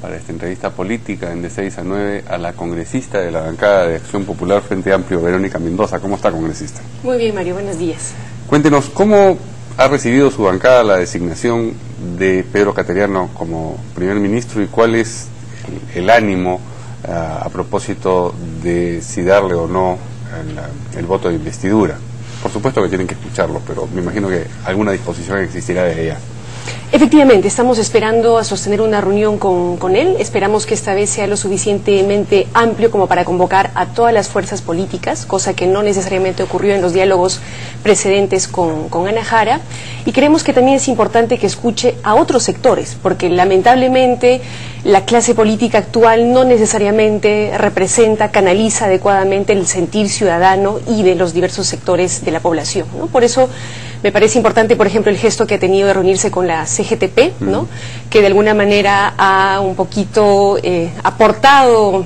para esta entrevista política en de 6 a 9 a la congresista de la bancada de Acción Popular Frente Amplio, Verónica Mendoza. ¿Cómo está, congresista? Muy bien, Mario, buenos días. Cuéntenos, ¿cómo ha recibido su bancada la designación de Pedro Cateriano como primer ministro y cuál es el ánimo a propósito de si darle o no el voto de investidura? Por supuesto que tienen que escucharlo, pero me imagino que alguna disposición existirá de ella. Efectivamente, estamos esperando a sostener una reunión con él. Esperamos que esta vez sea lo suficientemente amplio como para convocar a todas las fuerzas políticas, cosa que no necesariamente ocurrió en los diálogos precedentes con Ana Jara. Y creemos que también es importante que escuche a otros sectores, porque lamentablemente la clase política actual no necesariamente representa, canaliza adecuadamente el sentir ciudadano y de los diversos sectores de la población, ¿no? Por eso me parece importante, por ejemplo, el gesto que ha tenido de reunirse con la CGTP, ¿no? Que de alguna manera ha un poquito aportado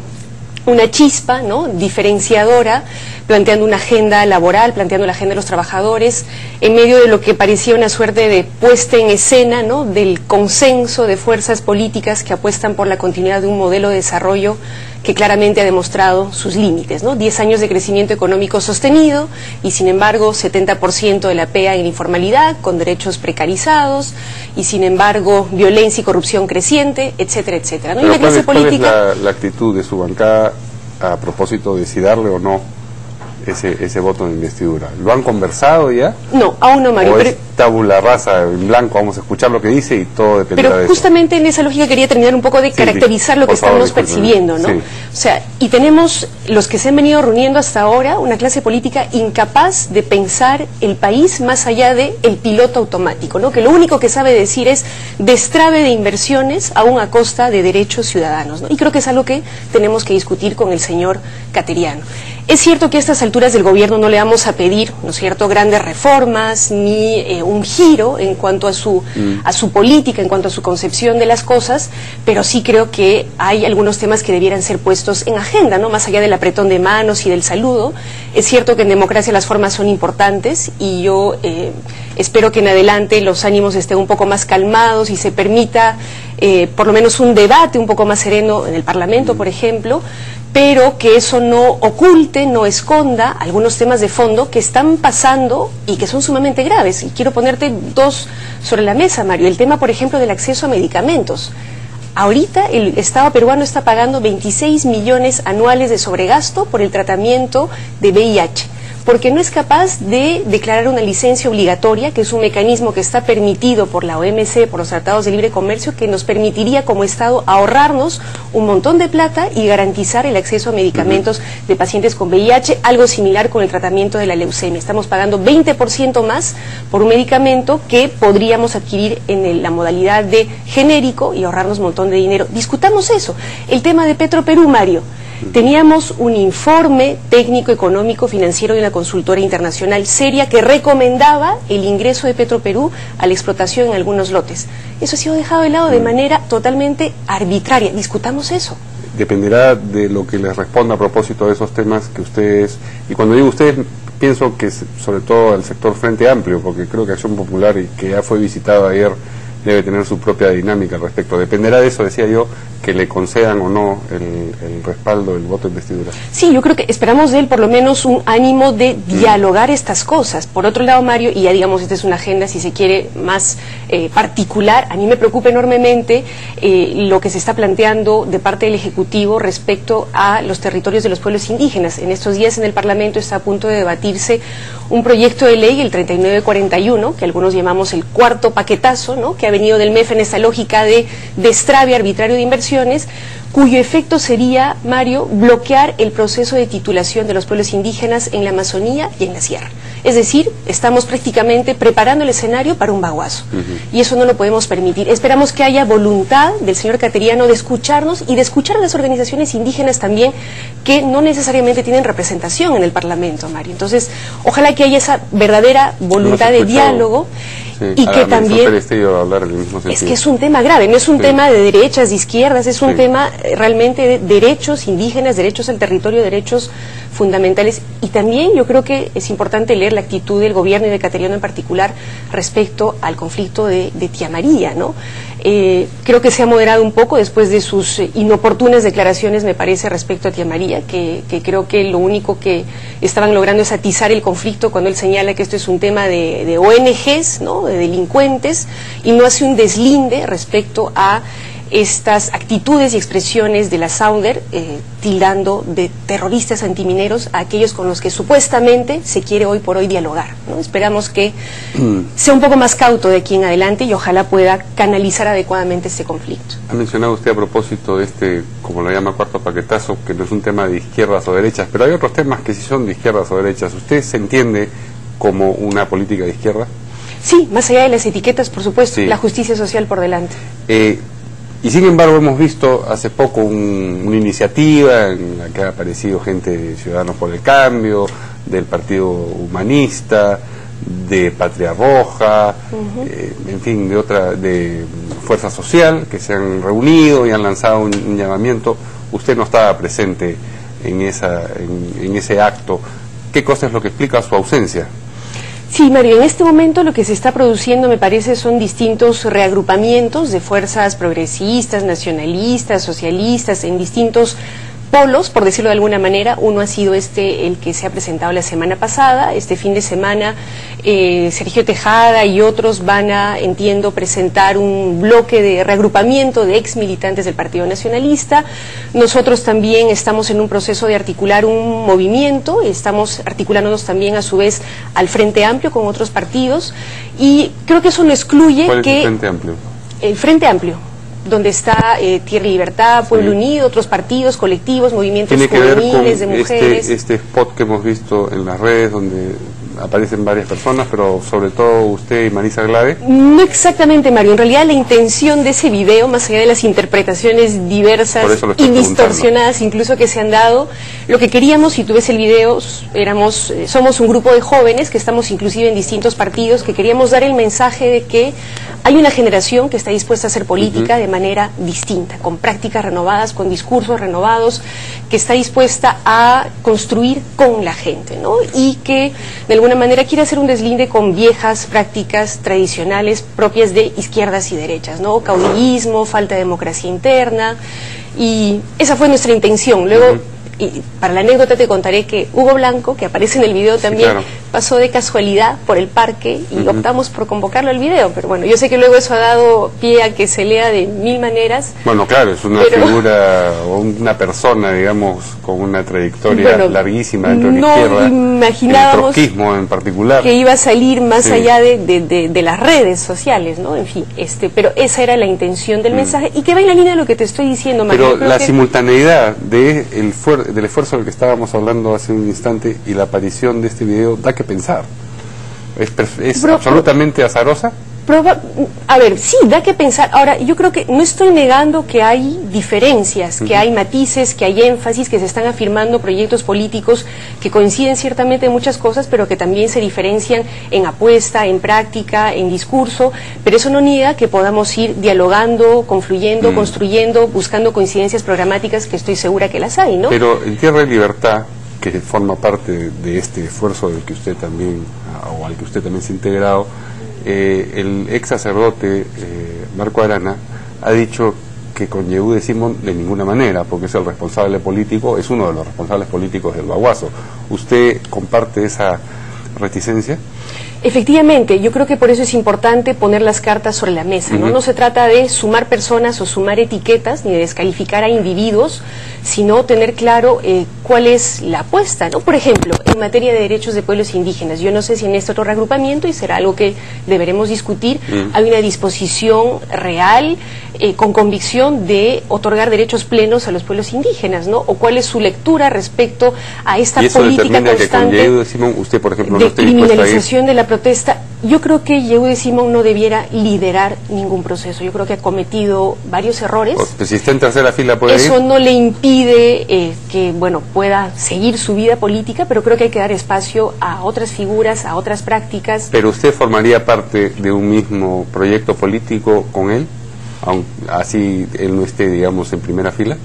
una chispa, ¿no?, diferenciadora, planteando una agenda laboral, planteando la agenda de los trabajadores, en medio de lo que parecía una suerte de puesta en escena, ¿no?, del consenso de fuerzas políticas que apuestan por la continuidad de un modelo de desarrollo que claramente ha demostrado sus límites, ¿no? 10 años de crecimiento económico sostenido y, sin embargo, 70% de la PEA en informalidad, con derechos precarizados y, sin embargo, violencia y corrupción creciente, etcétera, etcétera, ¿no? Y la clase política... ¿Cuál es la actitud de su bancada a propósito de si darle o no ese voto de investidura? ¿Lo han conversado ya? No, aún no, Mario. ¿O es tabula rasa, en blanco, vamos a escuchar lo que dice y todo dependerá de eso? Pero justamente en esa lógica quería terminar un poco de caracterizar lo que estamos percibiendo, ¿no? Sí. O sea, y tenemos los que se han venido reuniendo hasta ahora, una clase política incapaz de pensar el país más allá de el piloto automático, ¿no? Que lo único que sabe decir es destrave de inversiones aún a costa de derechos ciudadanos, ¿no? Y creo que es algo que tenemos que discutir con el señor Cateriano. Es cierto que a estas alturas del gobierno no le vamos a pedir, ¿no es cierto?, grandes reformas ni un giro en cuanto a su política, en cuanto a su concepción de las cosas, pero sí creo que hay algunos temas que debieran ser puestos en agenda, ¿no?, más allá del apretón de manos y del saludo. Es cierto que en democracia las formas son importantes y yo espero que en adelante los ánimos estén un poco más calmados y se permita por lo menos un debate un poco más sereno en el Parlamento, por ejemplo, pero que eso no oculte, no esconda algunos temas de fondo que están pasando y que son sumamente graves. Y quiero ponerte dos sobre la mesa, Mario. El tema, por ejemplo, del acceso a medicamentos. Ahorita el Estado peruano está pagando 26 millones anuales de sobregasto por el tratamiento de VIH, porque no es capaz de declarar una licencia obligatoria, que es un mecanismo que está permitido por la OMC, por los tratados de libre comercio, que nos permitiría como Estado ahorrarnos un montón de plata y garantizar el acceso a medicamentos de pacientes con VIH, algo similar con el tratamiento de la leucemia. Estamos pagando 20% más por un medicamento que podríamos adquirir en la modalidad de genérico y ahorrarnos un montón de dinero. Discutamos eso. El tema de Petroperú, Mario. Teníamos un informe técnico, económico, financiero de una consultora internacional seria que recomendaba el ingreso de Petroperú a la explotación en algunos lotes. Eso ha sido dejado de lado de manera totalmente arbitraria. Discutamos eso. Dependerá de lo que les responda a propósito de esos temas que ustedes, y cuando digo ustedes, pienso que sobre todo el sector Frente Amplio, porque creo que Acción Popular, y que ya fue visitado ayer, debe tener su propia dinámica al respecto. Dependerá de eso, decía yo, que le concedan o no el respaldo, el voto de investidura. Sí, yo creo que esperamos de él por lo menos un ánimo de dialogar estas cosas. Por otro lado, Mario, y ya digamos, esta es una agenda, si se quiere, más particular, a mí me preocupa enormemente lo que se está planteando de parte del Ejecutivo respecto a los territorios de los pueblos indígenas. En estos días en el Parlamento está a punto de debatirse un proyecto de ley, el 3941, que algunos llamamos el cuarto paquetazo, ¿no?, que ha venido del MEF en esta lógica de destrave arbitrario de inversiones, cuyo efecto sería, Mario, bloquear el proceso de titulación de los pueblos indígenas en la Amazonía y en la Sierra. Es decir, estamos prácticamente preparando el escenario para un baguazo. Y eso no lo podemos permitir. Esperamos que haya voluntad del señor Cateriano de escucharnos y de escuchar a las organizaciones indígenas también, que no necesariamente tienen representación en el Parlamento, Mario. Entonces, ojalá que haya esa verdadera voluntad de diálogo. Sí. Y que también hablar en el mismo sentido. Es que es un tema grave, no es un tema de derechas, de izquierdas, es un tema realmente de derechos indígenas, derechos al territorio, derechos fundamentales. Y también yo creo que es importante leer la actitud del gobierno y de Cateriano en particular respecto al conflicto de Tía María, ¿no? Creo que se ha moderado un poco después de sus inoportunas declaraciones, me parece, respecto a Tía María, que creo que lo único que estaban logrando es atizar el conflicto cuando él señala que esto es un tema de ONGs, ¿no?, de delincuentes, y no hace un deslinde respecto a estas actitudes y expresiones de la Sauder, tildando de terroristas antimineros a aquellos con los que supuestamente se quiere hoy por hoy dialogar, ¿no? Esperamos que sea un poco más cauto de aquí en adelante y ojalá pueda canalizar adecuadamente este conflicto. Ha mencionado usted a propósito de este, como lo llama, cuarto paquetazo, que no es un tema de izquierdas o derechas, pero hay otros temas que sí son de izquierdas o derechas. ¿Usted se entiende como una política de izquierda? Sí, más allá de las etiquetas, por supuesto, la justicia social por delante. Y sin embargo hemos visto hace poco una iniciativa en la que ha aparecido gente de Ciudadanos por el Cambio, del Partido Humanista, de Patria Roja, en fin, de Fuerza Social, que se han reunido y han lanzado un llamamiento. Usted no estaba presente en ese acto. ¿Qué cosa es lo que explica su ausencia? Sí, Mario, en este momento lo que se está produciendo, me parece, son distintos reagrupamientos de fuerzas progresistas, nacionalistas, socialistas, en distintos polos, por decirlo de alguna manera. Uno ha sido el que se ha presentado la semana pasada. Este fin de semana Sergio Tejada y otros van a, entiendo, presentar un bloque de reagrupamiento de ex militantes del Partido Nacionalista. Nosotros también estamos en un proceso de articular un movimiento, estamos articulándonos también a su vez al Frente Amplio con otros partidos, y creo que eso no excluye ¿Cuál es el Frente Amplio? El Frente Amplio, donde está Tierra y Libertad, Pueblo Unido, otros partidos, colectivos, movimientos juveniles de mujeres. Este spot que hemos visto en las redes donde aparecen varias personas, pero sobre todo usted y Marisa Glave. No exactamente, Mario. En realidad la intención de ese video, más allá de las interpretaciones diversas y distorsionadas incluso que se han dado, lo que queríamos, si tú ves el video, somos un grupo de jóvenes que estamos inclusive en distintos partidos, que queríamos dar el mensaje de que hay una generación que está dispuesta a hacer política de manera distinta, con prácticas renovadas, con discursos renovados, que está dispuesta a construir con la gente, ¿no? Y que de alguna manera quiere hacer un deslinde con viejas prácticas tradicionales propias de izquierdas y derechas, ¿no? Caudillismo, falta de democracia interna, y esa fue nuestra intención. Luego, y para la anécdota te contaré que Hugo Blanco, que aparece en el video también, pasó de casualidad por el parque y optamos por convocarlo al video, pero bueno, yo sé que luego eso ha dado pie a que se lea de mil maneras. Bueno, claro, es una figura o una persona, digamos, con una trayectoria larguísima dentro de la izquierda, imaginábamos el trotskismo en particular, que iba a salir más allá de las redes sociales, ¿no? En fin, pero esa era la intención del mensaje, y que va en la línea de lo que te estoy diciendo, Mario. Pero la simultaneidad del esfuerzo del que estábamos hablando hace un instante y la aparición de este video da que pensar. ¿Es absolutamente azarosa? A ver, sí, da que pensar. Ahora, yo creo que no estoy negando que hay diferencias, que hay matices, que hay énfasis, que se están afirmando proyectos políticos que coinciden ciertamente en muchas cosas, pero que también se diferencian en apuesta, en práctica, en discurso, pero eso no niega que podamos ir dialogando, confluyendo, construyendo, buscando coincidencias programáticas, que estoy segura que las hay, ¿no? Pero en Tierra y Libertad, que forma parte de este esfuerzo del que usted también, o al que usted también se ha integrado, el ex sacerdote Marco Arana ha dicho que con Yehudi Simón de ninguna manera, porque es el responsable político, es uno de los responsables políticos del Baguazo. ¿Usted comparte esa reticencia? Efectivamente, yo creo que por eso es importante poner las cartas sobre la mesa, ¿no? No se trata de sumar personas o sumar etiquetas, ni de descalificar a individuos, sino tener claro cuál es la apuesta, ¿no? Por ejemplo, en materia de derechos de pueblos indígenas, yo no sé si en este otro reagrupamiento, y será algo que deberemos discutir, hay una disposición real, con convicción, de otorgar derechos plenos a los pueblos indígenas, ¿no? O cuál es su lectura respecto a esta política constante que con Simón, usted, por ejemplo, de criminalización de la protesta. Yo creo que Yehude Simón no debiera liderar ningún proceso. Yo creo que ha cometido varios errores. Pues si está en tercera fila puede Eso ir. no le impide que, bueno, pueda seguir su vida política, pero creo que hay que dar espacio a otras figuras, a otras prácticas. ¿Pero usted formaría parte de un mismo proyecto político con él? Así él no esté, digamos, en primera fila.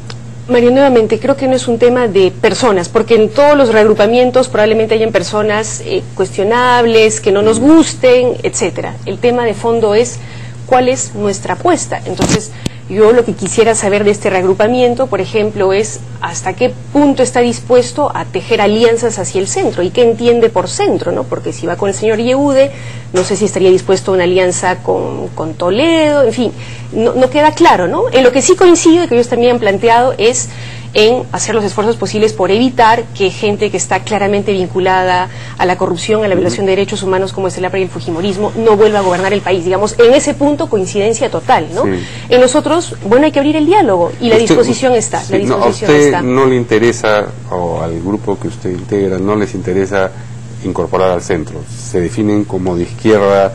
Mario, nuevamente, creo que no es un tema de personas, porque en todos los reagrupamientos probablemente hayan personas cuestionables, que no nos gusten, etcétera. El tema de fondo es cuál es nuestra apuesta. Entonces, yo lo que quisiera saber de este reagrupamiento, por ejemplo, es hasta qué punto está dispuesto a tejer alianzas hacia el centro y qué entiende por centro, ¿no? Porque si va con el señor Yehude, no sé si estaría dispuesto a una alianza con Toledo, en fin, no queda claro, ¿no? En lo que sí coincido y que ellos también han planteado es en hacer los esfuerzos posibles por evitar que gente que está claramente vinculada a la corrupción, a la violación de derechos humanos como es el APRA y el fujimorismo, no vuelva a gobernar el país. Digamos, en ese punto coincidencia total, ¿no? Sí. En nosotros, bueno, hay que abrir el diálogo y la disposición está. Sí, ¿a usted no le interesa, o al grupo que usted integra, no les interesa incorporar al centro? Se definen como de izquierda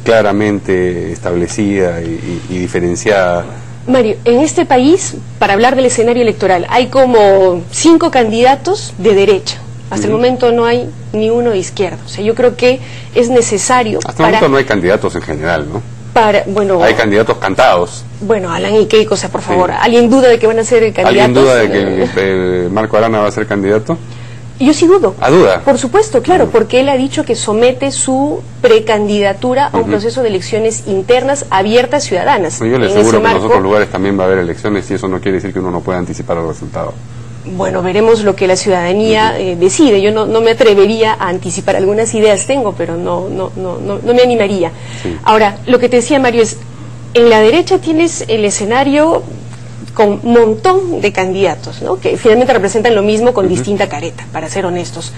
claramente establecida y diferenciada. Mario, en este país, para hablar del escenario electoral, hay como 5 candidatos de derecha. Hasta el momento no hay ni uno de izquierda. O sea, yo creo que es necesario... Hasta el momento no hay candidatos en general, ¿no? Bueno, hay candidatos cantados. Bueno, Alan y Keiko, o sea, por favor, sí. ¿Alguien duda de que van a ser candidatos? ¿Alguien duda de que Marco Arana va a ser candidato? Yo sí dudo. ¿A duda? Por supuesto, claro, porque él ha dicho que somete su precandidatura a un proceso de elecciones internas abiertas ciudadanas. Yo le aseguro que en los otros lugares también va a haber elecciones y eso no quiere decir que uno no pueda anticipar el resultado. Bueno, veremos lo que la ciudadanía decide. Yo no me atrevería a anticipar. Algunas ideas tengo, pero no me animaría. Sí. Ahora, lo que te decía, Mario, es en la derecha tienes el escenario con un montón de candidatos, ¿no? Que finalmente representan lo mismo con distinta careta, para ser honestos.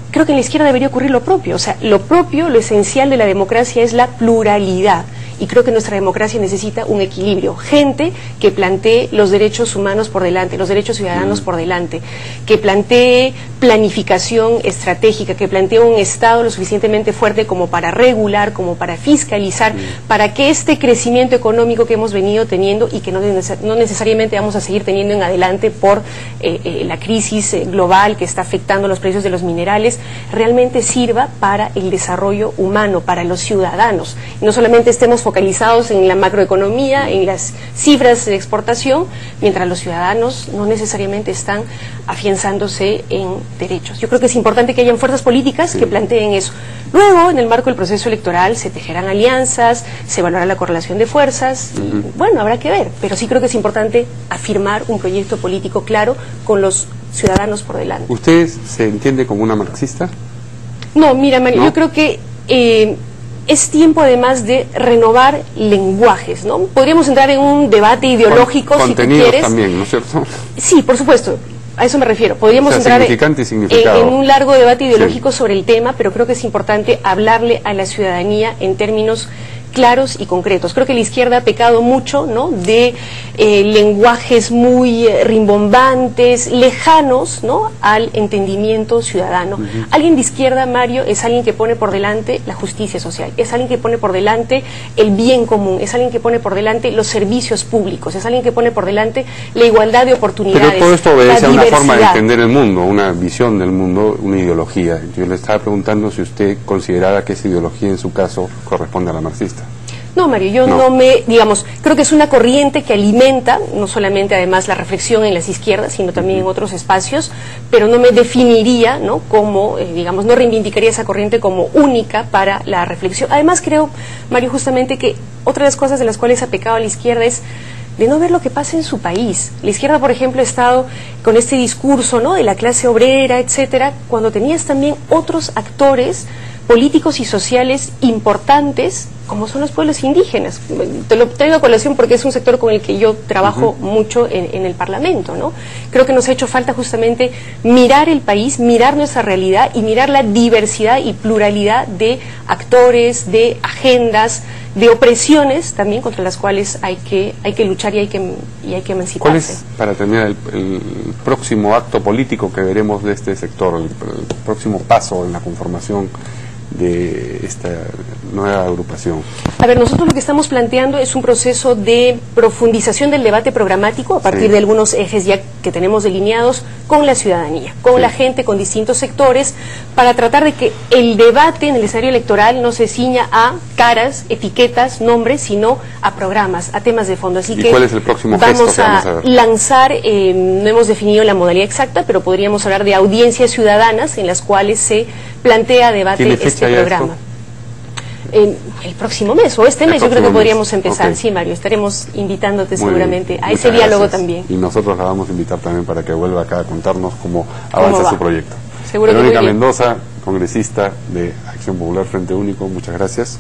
Creo que en la izquierda debería ocurrir lo propio. O sea, lo propio, lo esencial de la democracia es la pluralidad. Y creo que nuestra democracia necesita un equilibrio. Gente que plantee los derechos humanos por delante, los derechos ciudadanos por delante, que plantee planificación estratégica, que plantee un Estado lo suficientemente fuerte como para regular, como para fiscalizar, para que este crecimiento económico que hemos venido teniendo y que no necesariamente vamos a seguir teniendo en adelante por la crisis global que está afectando los precios de los minerales, realmente sirva para el desarrollo humano, para los ciudadanos. Y no solamente estemos focalizados en la macroeconomía, en las cifras de exportación, mientras los ciudadanos no necesariamente están afianzándose en derechos. Yo creo que es importante que hayan fuerzas políticas que planteen eso. Luego, en el marco del proceso electoral, se tejerán alianzas, se evaluará la correlación de fuerzas, y, bueno, habrá que ver, pero sí creo que es importante afirmar un proyecto político claro con los ciudadanos por delante. ¿Usted se entiende como una marxista? No, mira, Mario, ¿no? Yo creo que es tiempo además de renovar lenguajes, ¿no? Podríamos entrar en un debate ideológico, si tú quieres. También, ¿no es cierto? Sí, por supuesto, a eso me refiero. Podríamos entrar en un largo debate ideológico sobre el tema, pero creo que es importante hablarle a la ciudadanía en términos claros y concretos. Creo que la izquierda ha pecado mucho, ¿no?, de lenguajes muy rimbombantes, lejanos, ¿no?, al entendimiento ciudadano. Alguien de izquierda, Mario, es alguien que pone por delante la justicia social, es alguien que pone por delante el bien común, es alguien que pone por delante los servicios públicos, es alguien que pone por delante la igualdad de oportunidades. Pero todo esto obedece a una forma de entender el mundo, una visión del mundo, una ideología. Yo le estaba preguntando si usted consideraba que esa ideología en su caso corresponde a la marxista. No, Mario, yo no me, digamos, creo que es una corriente que alimenta, no solamente además la reflexión en las izquierdas, sino también en otros espacios, pero no me definiría, ¿no?, como, digamos, no reivindicaría esa corriente como única para la reflexión. Además creo, Mario, justamente que otra de las cosas de las cuales ha pecado a la izquierda es de no ver lo que pasa en su país. La izquierda, por ejemplo, ha estado con este discurso, ¿no?, de la clase obrera, etcétera, cuando tenías también otros actores políticos y sociales importantes, como son los pueblos indígenas. Te lo traigo a colación porque es un sector con el que yo trabajo mucho en el Parlamento, ¿no? Creo que nos ha hecho falta justamente mirar el país, mirar nuestra realidad y mirar la diversidad y pluralidad de actores, de agendas, de opresiones también contra las cuales hay que luchar y hay que emanciparse. ¿Cuál es, para terminar, el próximo acto político que veremos de este sector, el próximo paso en la conformación esta nueva agrupación? A ver, nosotros lo que estamos planteando es un proceso de profundización del debate programático a partir de algunos ejes ya que tenemos delineados con la ciudadanía, con la gente, con distintos sectores, para tratar de que el debate en el escenario electoral no se ciña a caras, etiquetas, nombres, sino a programas, a temas de fondo. Así ¿Y cuál es el próximo gesto que vamos a ver? Lanzar, no hemos definido la modalidad exacta, pero podríamos hablar de audiencias ciudadanas en las cuales se plantea debate este programa. El próximo mes o este mes yo creo que podríamos empezar. Okay. Sí, Mario, estaremos invitándote seguramente a ese diálogo también. Y nosotros la vamos a invitar también para que vuelva acá a contarnos cómo avanza su proyecto. Seguro Verónica Mendoza, congresista de Acción Popular Frente Único, muchas gracias.